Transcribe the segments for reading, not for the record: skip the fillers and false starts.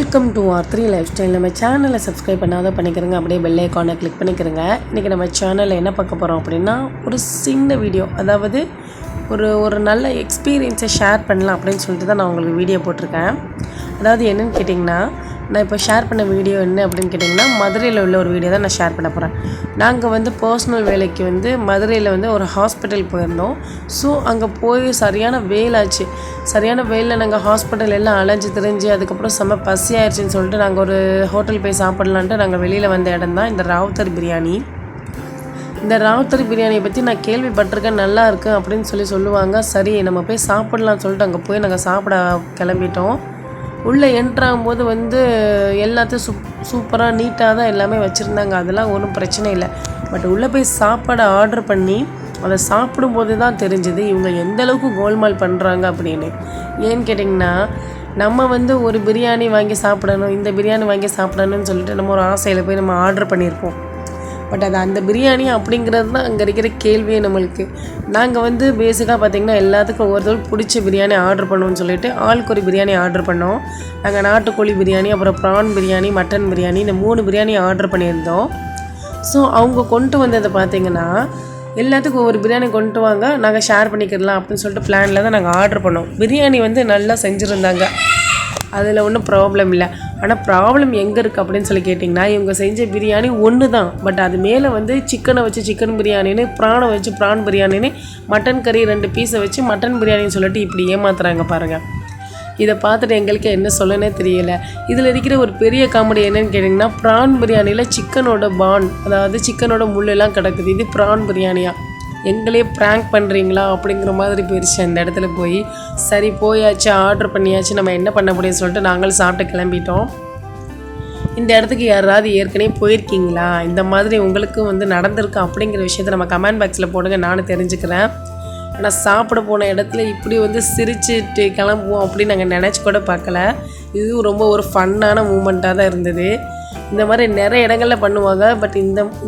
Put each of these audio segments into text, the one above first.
Welcome to R3 life style. நம்ம சேனலை subscribe பண்ணாத பண்ணிக்கிறங்க, அப்படியே பெல் ஐக்கானை கிளிக் பண்ணிக்கிறங்க. இன்றைக்கி நம்ம சேனலில் என்ன பார்க்க போகிறோம் அப்படின்னா, ஒரு சின்ன வீடியோ, அதாவது ஒரு நல்ல எக்ஸ்பீரியன்ஸை ஷேர் பண்ணலாம் அப்படின்னு சொல்லிட்டு தான் நான் உங்களுக்கு வீடியோ போட்டிருக்கேன். அதாவது என்னென்னு கேட்டிங்கன்னா, நான் இப்போ ஷேர் பண்ண வீடியோ என்ன அப்படின்னு கேட்டிங்கன்னா, மதுரையில் உள்ள ஒரு வீடியோ தான் நான் ஷேர் பண்ண போகிறேன். நாங்கள் பர்சனல் வேலைக்கு மதுரையில் ஒரு ஹாஸ்பிட்டல் போயிருந்தோம். ஸோ அங்கே போய் சரியான வெயிலாச்சு. சரியான வெயிலில் நாங்கள் ஹாஸ்பிட்டல் எல்லாம் அலைஞ்சு திரிஞ்சு அதுக்கப்புறம் செம்ம பசி ஆயிடுச்சின்னு சொல்லிட்டு நாங்கள் ஒரு ஹோட்டல் போய் சாப்பிட்லான்ட்டு நாங்கள் வெளியில் வந்த இடம் தான் இந்த ராவுத்தர் பிரியாணி. இந்த ராவுத்தர் பிரியாணியை பற்றி நான் கேள்விப்பட்டிருக்கேன், நல்லா இருக்குது அப்படின்னு சொல்லுவாங்க. சரி நம்ம போய் சாப்பிட்லான்னு சொல்லிட்டு அங்கே போய் நாங்கள் சாப்பிட கிளம்பிட்டோம். உள்ளே என்ட்ராகும்போது எல்லாத்தையும் சூப்பராக நீட்டாக தான் எல்லாமே வச்சுருந்தாங்க. அதெல்லாம் ஒன்றும் பிரச்சனை இல்லை. பட் உள்ளே போய் சாப்பாடை ஆர்டர் பண்ணி அதை சாப்பிடும்போது தான் தெரிஞ்சுது இவங்க எந்தளவுக்கு கோல்மால் பண்ணுறாங்க அப்படின்னு. ஏன்னு கேட்டிங்கன்னா, நம்ம ஒரு பிரியாணி வாங்கி சாப்பிடணும், இந்த பிரியாணி வாங்கி சாப்பிடணும்னு சொல்லிட்டு நம்ம ஒரு ஆசையில் போய் நம்ம ஆர்டர் பண்ணியிருப்போம். பட் அது அந்த பிரியாணி அப்படிங்கிறது தான் அங்கே இருக்கிற கேள்வியே நம்மளுக்கு. நாங்கள் பேசிக்காக பார்த்திங்கன்னா எல்லாத்துக்கும் ஒவ்வொருத்தரும் பிடிச்ச பிரியாணி ஆர்டர் பண்ணுவோம்னு சொல்லிட்டு ஆளுக்கு ஒரு பிரியாணி ஆர்டர் பண்ணோம். நாங்கள் நாட்டுக்கோழி பிரியாணி, அப்புறம் ப்ரான் பிரியாணி, மட்டன் பிரியாணி, இந்த 3 பிரியாணி ஆர்டர் பண்ணியிருந்தோம். ஸோ அவங்க கொண்டு வந்ததை பார்த்திங்கன்னா, எல்லாத்துக்கும் ஒவ்வொரு பிரியாணி கொண்டு வாங்க, நாங்கள் ஷேர் பண்ணிக்கிடலாம் அப்படின்னு சொல்லிட்டு பிளானில் தான் நாங்கள் ஆர்டர் பண்ணோம். பிரியாணி நல்லா செஞ்சுருந்தாங்க, அதில் ஒன்றும் ப்ராப்ளம் இல்லை. ஆனால் ப்ராப்ளம் எங்கே இருக்குது அப்படின்னு சொல்லி கேட்டிங்கன்னா, இவங்க செஞ்ச பிரியாணி ஒன்று தான். பட் அது மேலே சிக்கனை வச்சு சிக்கன் பிரியாணின்னு, ப்ரானை வச்சு ப்ரான் பிரியாணின்னு, மட்டன் கறி 2 பீஸை வச்சு மட்டன் பிரியாணின்னு சொல்லிட்டு இப்படி ஏமாத்துறாங்க பாருங்கள். இதை பார்த்துட்டு எங்களுக்கு என்ன சொல்லனே தெரியலை. இதில் இருக்கிற ஒரு பெரிய காமெடி என்னன்னு கேட்டிங்கன்னா, ப்ரான் பிரியாணியில் சிக்கனோட பான், அதாவது சிக்கனோட முள்ளெல்லாம் கிடக்குது. இது ப்ரான் பிரியாணியா, எங்களே ப்ராங்க் பண்ணுறீங்களா அப்படிங்கிற மாதிரி போயிடுச்சு அந்த இடத்துல போய். சரி போயாச்சு, ஆர்டர் பண்ணியாச்சு, நம்ம என்ன பண்ண முடியும்னு சொல்லிட்டு நாங்களும் சாப்பிட்டு கிளம்பிட்டோம். இந்த இடத்துக்கு யாராவது ஏற்கனவே போயிருக்கீங்களா, இந்த மாதிரி உங்களுக்கும் நடந்திருக்கு அப்படிங்கிற விஷயத்தை நம்ம கமெண்ட் பாக்ஸில் போடுங்க, நானும் தெரிஞ்சுக்கிறேன். ஆனால் சாப்பிட போன இடத்துல இப்படி சிரிச்சுட்டு கிளம்புவோம் அப்படின்னு நாங்கள் நினச்சி கூட பார்க்கல. இதுவும் ரொம்ப ஒரு ஃபன்னான மூமெண்ட்டாக தான் இருந்தது. இந்த மாதிரி நிறைய இடங்களில் பண்ணுவாங்க, பட்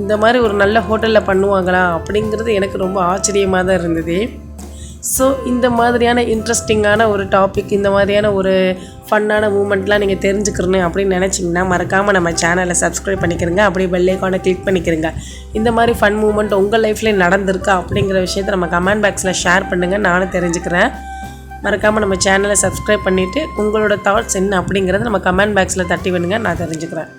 இந்த மாதிரி ஒரு நல்ல ஹோட்டலில் பண்ணுவாங்களா அப்படிங்கிறது எனக்கு ரொம்ப ஆச்சரியமாக தான் இருந்தது. ஸோ இந்த மாதிரியான இன்ட்ரெஸ்டிங்கான ஒரு டாபிக், இந்த மாதிரியான ஒரு ஃபன்னான மூமெண்ட்லாம் நீங்கள் தெரிஞ்சுக்கிறணும் அப்படின்னு நினச்சிங்கன்னா, மறக்காமல் நம்ம சேனலை சப்ஸ்கிரைப் பண்ணிக்கிறங்க, அப்படியே பெல் ஐக்கானை கிளிக் பண்ணிக்கிறங்க. இந்த மாதிரி ஃபன் மூமெண்ட் உங்கள் லைஃப்லேயே நடந்திருக்கா அப்படிங்கிற விஷயத்தை நம்ம கமெண்ட் பாக்ஸில் ஷேர் பண்ணுங்கள், நானும் தெரிஞ்சுக்கிறேன். மறக்காமல் நம்ம சேனலை சப்ஸ்கிரைப் பண்ணிவிட்டு உங்களோட தாட்ஸ் என்ன அப்படிங்கிறத நம்ம கமெண்ட் பாக்ஸில் தட்டி விடுங்க, நான் தெரிஞ்சுக்கிறேன்.